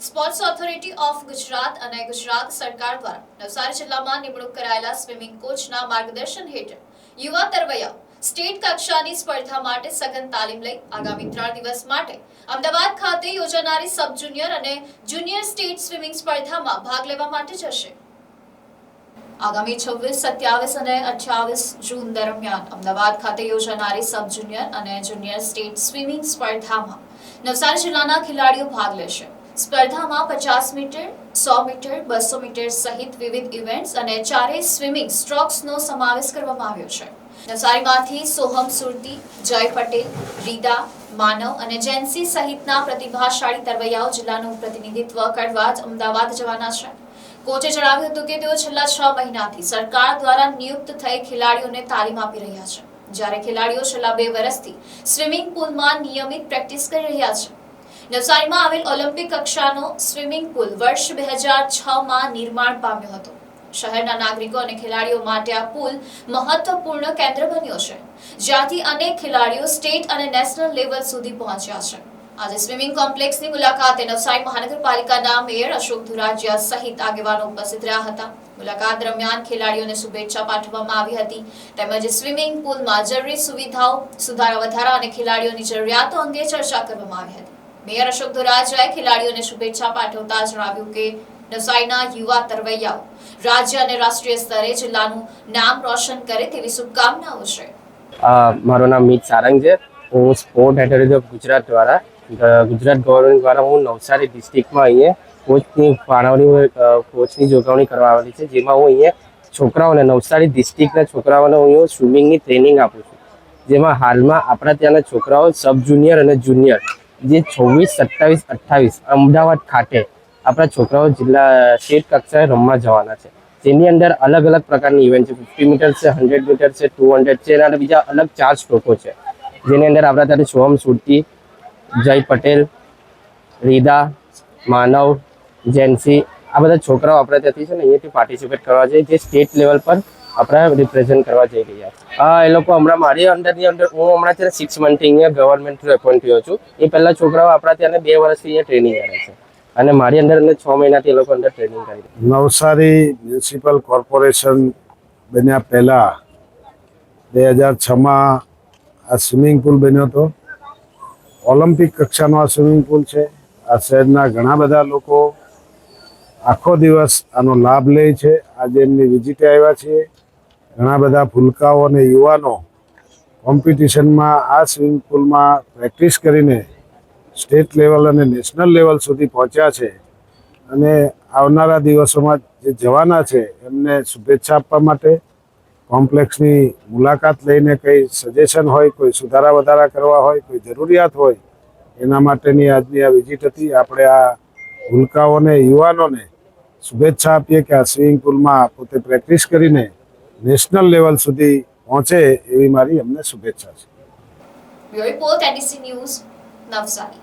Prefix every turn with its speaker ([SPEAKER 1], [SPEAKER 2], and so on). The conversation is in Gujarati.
[SPEAKER 1] સ્પોર્ટ્સ ઓથોરિટી ઓફ ગુજરાત અને ગુજરાત સરકાર દ્વારા નવસારી જિલ્લામાં નિમણૂક કરાયેલા સ્વિમિંગ કોચના માર્ગદર્શન હેઠળ યુવા તરવૈયાઓ સ્ટેટ કક્ષાની સ્પર્ધા માટે સઘન તાલીમ લઈ આગામી 3 દિવસ માટે અમદાવાદ ખાતે યોજાનારી સબ જુનિયર અને જુનિયર સ્ટેટ સ્વિમિંગ સ્પર્ધામાં ભાગ લેવા માટે જશે। આગામી 26, 27 અને 28 જૂન દરમિયાન અમદાવાદ ખાતે યોજાનારી સબ જુનિયર અને જુનિયર સ્ટેટ સ્વિમિંગ સ્પર્ધામાં નવસારી જિલ્લાના ખેલાડીઓ ભાગ લેશે। સ્પર્ધામાં 50 મીટર, 100 મીટર, 200 મીટર સહિત વિવિધ ઇવેન્ટ્સ અને 4 સ્વિમિંગ સ્ટ્રોક્સનો સમાવેશ કરવામાં આવ્યો છે। નવસારીમાંથી સોહમ સુરતી, જય પટેલ, રીદા, માનવ અને જેન્સી સહિતના પ્રતિભાશાળી તરવૈયાઓ જિલ્લાનું પ્રતિનિધિત્વ કરવા અમદાવાદ જવાના છે। કોચે જણાવ્યું હતું કે તેઓ છેલ્લા 6 મહિનાથી સરકાર દ્વારા નિયુક્ત થઈ ખેલાડીઓને તાલીમ આપી રહ્યા છે, જ્યારે ખેલાડીઓ છેલ્લા 2 વર્ષથી સ્વિમિંગ પુલમાં નિયમિત પ્રેક્ટિસ કરી રહ્યા છે। નવસારીમાં આવેલ ઓલિમ્પિક કક્ષાનો સ્વિમિંગ પુલ વર્ષ 2006માં નિર્માણ પામ્યો હતો। શહેરના નાગરિકો અને ખેલાડીઓ માટે આ પુલ મહત્વપૂર્ણ કેન્દ્ર બન્યો છે, જ્યાંથી અનેક ખેલાડીઓ સ્ટેટ અને નેશનલ લેવલ સુધી પહોંચ્યા છે। આજે સ્વિમિંગ કોમ્પ્લેક્સની મુલાકાતે નવસારી મહાનગરપાલિકાના મેયર અશોક ધુરાજીયા સહિત આગેવાનો ઉપસ્થિત રહ્યા હતા। મુલાકાત દરમિયાન ખેલાડીઓને શુભેચ્છા પાઠવવામાં આવી હતી, તેમજ સ્વિમિંગ પુલમાં જરૂરી સુવિધાઓ, સુધારા વધારા અને ખેલાડીઓની જરૂરિયાતો અંગે ચર્ચા કરવામાં આવી હતી। મેયર અશોક ધુરાજીયાએ ખેલાડીઓને શુભેચ્છા પાઠવતા જણાવ્યું કે નવસારીના યુવા તરવૈયાઓ રાજ્ય અને રાષ્ટ્રીય સ્તરે જિલ્લાનું નામ રોશન કરે તેવી શુભકામનાઓ છે।
[SPEAKER 2] મારું નામ મીત સારંગ છે। હું સ્પોર્ટ ઓથોરિટી ઓફ ગુજરાત દ્વારા ગુજરાત ગવર્મેન્ટ દ્વારા હું નવસારી ડિસ્ટ્રિક્ટમાં અહીંયા કોચની જોગવણી કરવા આવેલી છે, જેમાં હું અહીંયા છોકરાઓને નવસારી ડિસ્ટ્રિક્ટના છોકરાઓને હું સ્વિમિંગની ટ્રેનિંગ આપું છું। જેમાં હાલમાં આપણા ત્યાંના છોકરાઓ સબ જુનિયર અને જુનિયર જે 26, 27, 28 અમદાવાદ ખાતે આપણા છોકરાઓ જિલ્લા સ્ટેટ કક્ષાએ રમવા જવાના છે, જેની અંદર અલગ અલગ પ્રકારની ઇવેન્ટ છે। 50 મીટર છે, 100 મીટર છે, 200 છે અને બીજા અલગ 4 સ્ટ્રોકો છે, જેની અંદર આપણા ત્યાંથી સોહમ સુરતી, જય પટેલ, રીદા, માનવ, જેન્સી આ બધા છોકરાઓ આપણે ત્યાંથી છે ને અહીંયાથી પાર્ટિસિપેટ કરવા જઈએ, જે સ્ટેટ લેવલ પર આપણે રિપ્રેઝેન્ટ કરવા જઈ રહ્યા છે। એ લોકો હમણાં મારી અંદરની અંદર હું હમણાં છે 6 મંથથી અહીંયા ગવર્મેન્ટ થ્રુ એપોઇન્ટ થયો છું। એ પહેલાં છોકરાઓ આપણા ત્યાં 2 વર્ષથી અહીંયા ટ્રેનિંગ કરે છે અને મારી અંદર 6 મહિનાથી એ લોકો અંદર ટ્રેનિંગ કરી।
[SPEAKER 3] નવસારી મ્યુનિસિપલ કોર્પોરેશન બન્યા પહેલાં 2006માં આ સ્વિમિંગ પુલ બન્યો હતો। ઓલિમ્પિક કક્ષાનો આ સ્વિમિંગ પુલ છે। આ શહેરના ઘણા બધા લોકો આખો દિવસ આનો લાભ લે છે। આજે એમની વિઝિટે આવ્યા છીએ। ઘણા બધા ભૂલકાઓ અને યુવાનો કોમ્પિટિશનમાં આ સ્વિમિંગ પુલમાં પ્રેક્ટિસ કરીને સ્ટેટ લેવલ અને નેશનલ લેવલ સુધી પહોંચ્યા છે અને આવનારા દિવસોમાં જે જવાના છે એમને શુભેચ્છા આપવા માટે કોમ્પ્લેક્સની મુલાકાત લઈને કંઈ સજેશન હોય, કોઈ સુધારા વધારા કરવા હોય, કોઈ જરૂરિયાત હોય, એના માટેની આજની આ વિઝિટ હતી। આપણે આ ભૂલકાઓને, યુવાનોને શુભેચ્છા આપીએ કે આ સ્વિમિંગ પુલમાં પોતે પ્રેક્ટિસ કરીને નેશનલ લેવલ સુધી પહોંચે એવી મારી અમને શુભેચ્છા છે।
[SPEAKER 1] Bureau report NDC news, Navsari.